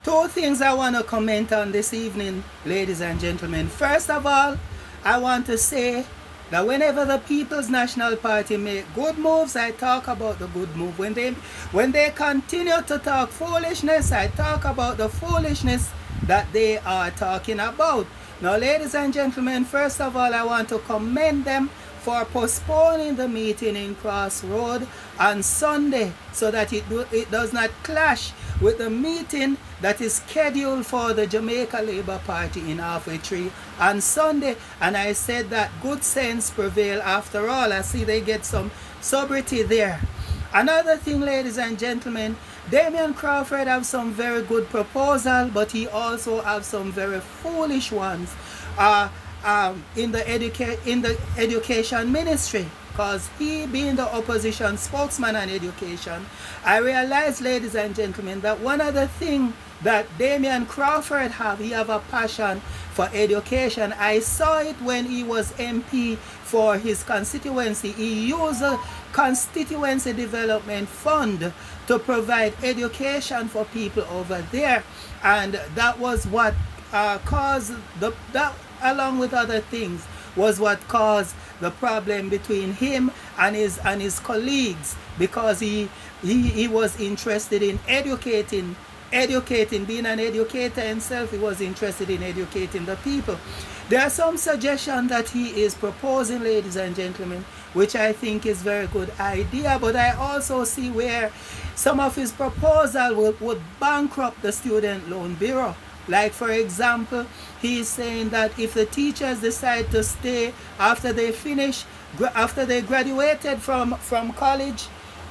Two things I want to comment on this evening, ladies and gentlemen. First of all, I want to say that whenever the People's National Party make good moves, I talk about the good move. When they continue to talk foolishness, I talk about the foolishness that they are talking about. Now, ladies and gentlemen, first of all, I want to commend them for postponing the meeting in Crossroad on Sunday so that it does not clash with the meeting that is scheduled for the Jamaica Labour Party in Halfway Tree on Sunday. And I said that good sense prevail after all. I see they get some sobriety there. Another thing, ladies and gentlemen, Damian Crawford have some very good proposal, but he also have some very foolish ones in the education ministry. Because he being the opposition spokesman on education, I realize, ladies and gentlemen, that one of the things that Damian Crawford he have a passion for education. I saw it when he was MP for his constituency. He used a constituency development fund to provide education for people over there, and that was what caused that, along with other things, was what caused the problem between him and his colleagues, because he was interested in educating, being an educator himself. He was interested in educating the people. There are some suggestions that he is proposing, ladies and gentlemen, which I think is very good idea, but I also see where some of his proposal would bankrupt the Student Loan Bureau. Like, for example, he is saying that if the teachers decide to stay after they graduated from college,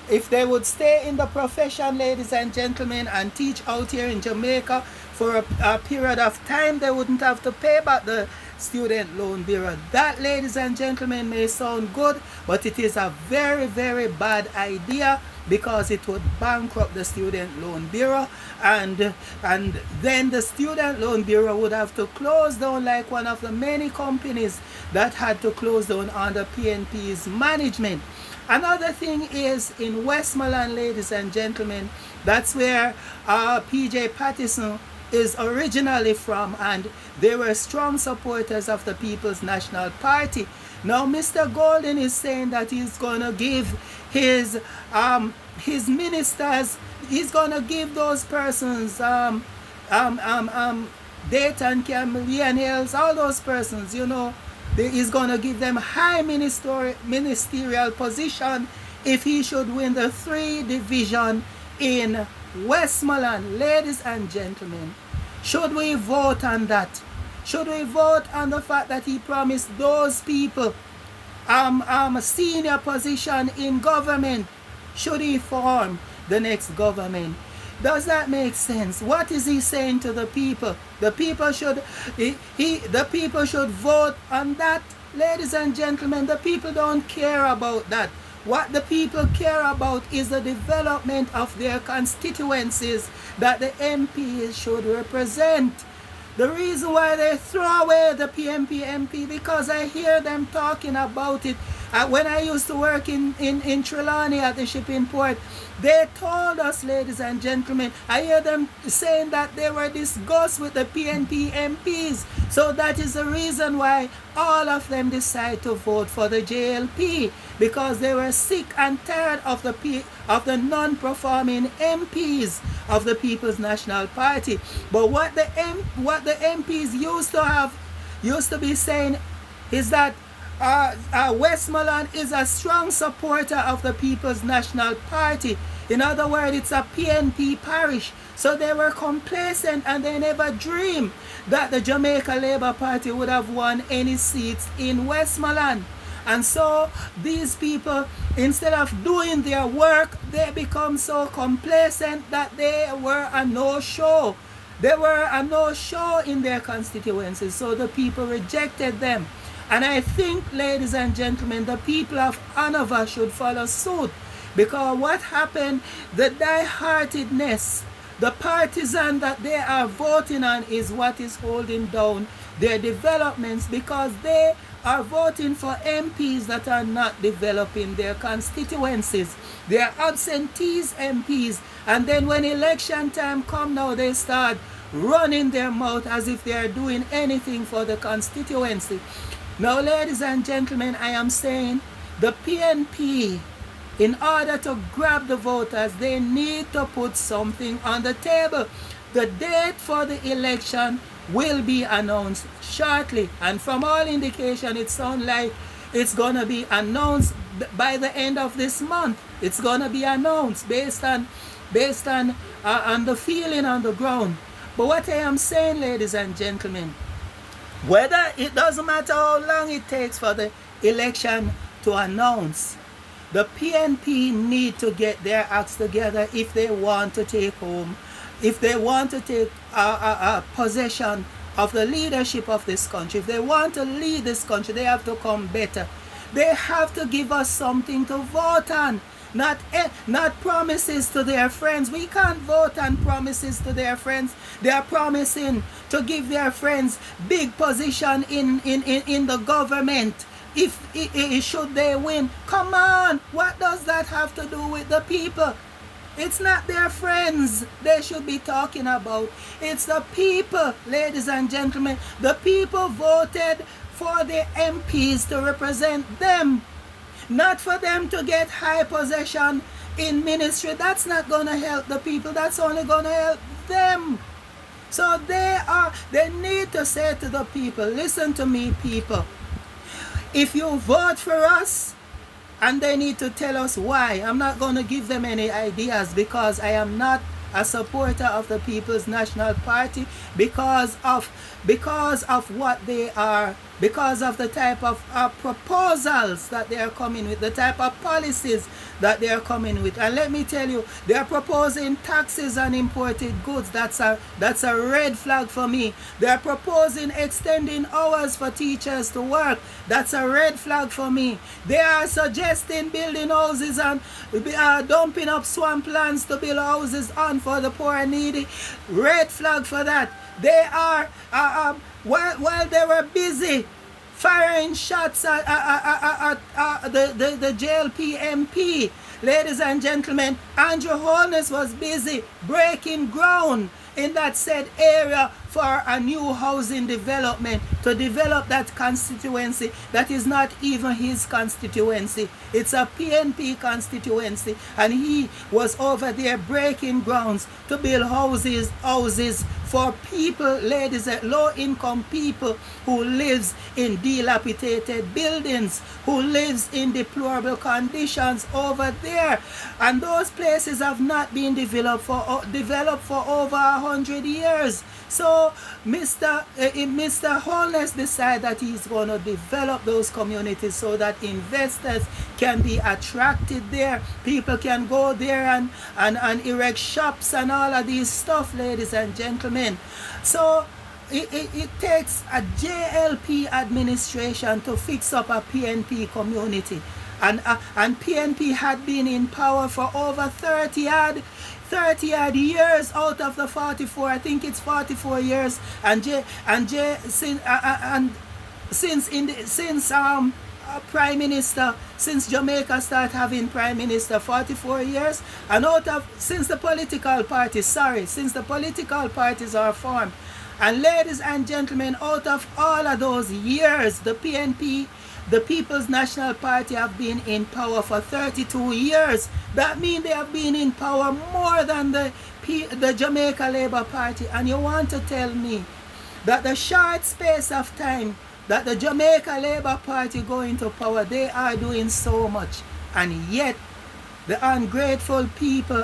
if they would stay in the profession, ladies and gentlemen, and teach out here in Jamaica for a period of time, they wouldn't have to pay back the Student Loan Bureau. That, ladies and gentlemen, may sound good, but it is a very, very bad idea, because it would bankrupt the Student Loan Bureau, and then the Student Loan Bureau would have to close down, like one of the many companies that had to close down under PNP's management. Another thing is in Westmoreland, ladies and gentlemen, that's where PJ Patterson is originally from, and they were strong supporters of the People's National Party. Now, Mr. Golden is saying that he's going to give his ministers, he's going to give those persons, Dayton Camillian Hills, all those persons, he's going to give them high ministerial position if he should win the 3 division in Westmoreland. Ladies and gentlemen, should we vote on that? Should we vote on the fact that he promised those people a senior position in government? Should he form the next government? Does that make sense? What is he saying to the people? The people should the people should vote on that. Ladies and gentlemen, the people don't care about that. What the people care about is the development of their constituencies that the MPs should represent. The reason why they throw away the PNP MP, because I hear them talking about it. When I used to work in Trelawney at the shipping port, they told us, ladies and gentlemen, I hear them saying that they were disgusted with the PNP MPs. So that is the reason why all of them decided to vote for the JLP, because they were sick and tired of the non-performing MPs of the People's National Party. But what the MPs used to be saying is that Westmoreland is a strong supporter of the People's National Party. In other words, it's a PNP parish. So they were complacent, and they never dreamed that the Jamaica Labour Party would have won any seats in Westmoreland. And so these people, instead of doing their work, they become so complacent that they were a no-show. They were a no-show in their constituencies, so the people rejected them. And I think, ladies and gentlemen, the people of Hanover should follow suit, because what happened, the die-heartedness, the partisan that they are voting on is what is holding down their developments, because they are voting for MPs that are not developing their constituencies. They are absentees MPs, and then when election time come now, they start running their mouth as if they are doing anything for the constituency. Now, ladies and gentlemen, I am saying the PNP, in order to grab the voters, they need to put something on the table. The date for the election will be announced shortly, and from all indication, it sounds like it's going to be announced by the end of this month. It's going to be announced based on the feeling on the ground. But what I am saying, ladies and gentlemen, whether it doesn't matter how long it takes for the election to announce, the PNP need to get their acts together if they want to take home, if they want to take possession of the leadership of this country. If they want to lead this country, they have to come better. They have to give us something to vote on. Not promises to their friends. We can't vote on promises to their friends. They are promising to give their friends big position in the government if should they win. Come on, what does that have to do with the people? It's not their friends they should be talking about. It's the people, ladies and gentlemen. The people voted for the MPs to represent them, not for them to get high possession in ministry. That's not going to help the people. That's only going to help them. So they need to say to the people, listen to me, people. If you vote for us, and they need to tell us why. I'm not going to give them any ideas because I am not a supporter of the People's National Party because of what they are, because of the type of proposals that they are coming with, the type of policies that they are coming with. And let me tell you, they are proposing taxes on imported goods. That's a red flag for me. They are proposing extending hours for teachers to work. That's a red flag for me. They are suggesting building houses and dumping up swamplands to build houses on for the poor and needy. Red flag for that. They are while they were busy firing shots at the JLP MP, ladies and gentlemen, Andrew Holness was busy breaking ground in that said area for a new housing development, to develop that constituency that is not even his constituency. It's a PNP constituency, and he was over there breaking grounds to build houses for people, ladies, low-income people who lives in dilapidated buildings, who lives in deplorable conditions over there. And those places have not been developed for over 100 years. So Mr. Holness decided that he's going to develop those communities so that investors can be attracted there. People can go there and erect shops and all of these stuff, ladies and gentlemen. So it takes a JLP administration to fix up a PNP community. And PNP had been in power for over 30 odd years out of the 44. I think it's 44 years. Since Prime Minister, since Jamaica started having Prime Minister, 44 years. And since the political parties are formed. And ladies and gentlemen, out of all of those years, the PNP, the People's National Party, have been in power for 32 years. That means they have been in power more than the Jamaica Labour Party. And you want to tell me that the short space of time that the Jamaica Labour Party go into power, they are doing so much. And yet, the ungrateful people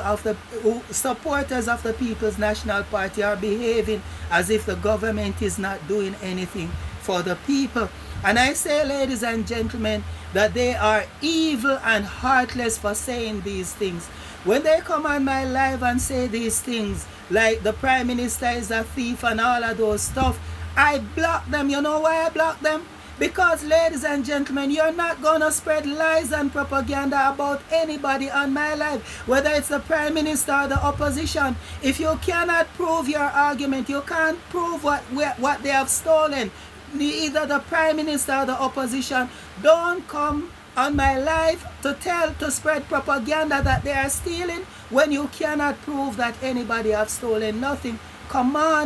supporters of the People's National Party are behaving as if the government is not doing anything for the people. And I say, ladies and gentlemen, that they are evil and heartless for saying these things. When they come on my live and say these things, like the Prime Minister is a thief and all of those stuff, I block them. You know why I block them? Because, ladies and gentlemen, you're not going to spread lies and propaganda about anybody on my life, whether it's the Prime Minister or the opposition. If you cannot prove your argument, you can't prove what they have stolen, either the prime minister or the opposition, don't come on my life to spread propaganda that they are stealing when you cannot prove that anybody have stolen nothing. Come on.